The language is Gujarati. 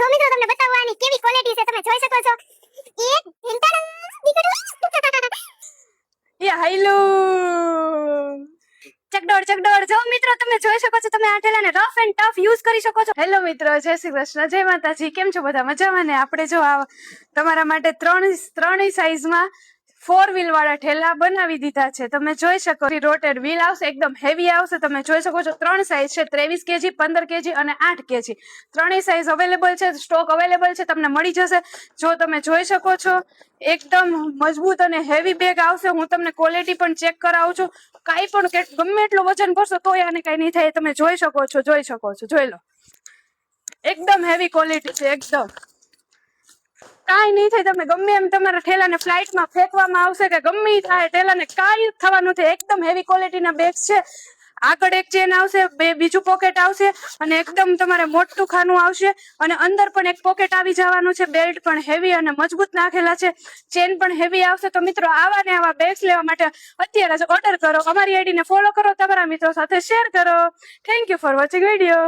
જો મિત્રો તમને બતાવવાની કેવી ક્વોલિટી છે તમે જોઈ શકો છો. એક એ હાઈલો ચકડોળ જો મિત્રો તમે જોઈ શકો છો, તમે આ ઠેલાને રફ એન્ડ ટફ યુઝ કરી શકો છો. હેલો મિત્રો, જય શ્રી કૃષ્ણ, જય માતાજી. કેમ છો બધા? મજામાં ને? આપણે જો આ તમારા માટે ત્રણેય સાઈઝમાં 4 વ્હીલ વાળા ઠેલા બનાવી દીધા છે. તમે જોઈ શકો રોટેડ વ્હીલ આવશે, એકદમ હેવી આવશે. તમે જોઈ શકો છો 3 સાઈઝ છે, 23 કેજી, 15 કેજી અને 8 કેજી. ત્રણેય સાઈઝ અવેલેબલ છે, સ્ટોક અવેલેબલ છે, તમને મળી જશે. જો તમે જોઈ શકો છો એકદમ મજબૂત અને હેવી બેગ આવશે. હું તમને ક્વોલિટી પણ ચેક કરાવું છું. કાંઈ પણ ગમે એટલું વજન ભરશો તોય આને કઈ નહીં થાય. તમે જોઈ શકો છો, જોઈ લો. એકદમ હેવી ક્વોલિટી છે, એકદમ કાંઈ નહીં થાય. તમે ગમે એમ તમારા ઠેલાને ફ્લાઇટમાં ફેંકવામાં આવશે કે ગમે થાય, ઠેલાને કાંઈ થવાનું નથી. એકદમ હેવી ક્વોલિટીના બેગ્સ છે. આગળ એક ચેન આવશે, બીજું પોકેટ આવશે અને એકદમ તમારે મોટું ખાનું આવશે અને અંદર પણ એક પોકેટ આવી જવાનું છે. બેલ્ટ પણ હેવી અને મજબૂત નાખેલા છે, ચેન પણ હેવી આવશે. તો મિત્રો આવા ને આવા બેગ્સ લેવા માટે અત્યારે જ ઓર્ડર કરો, અમારી આઈડીને ફોલો કરો, તમારા મિત્રો સાથે શેર કરો. Thank you for watching video.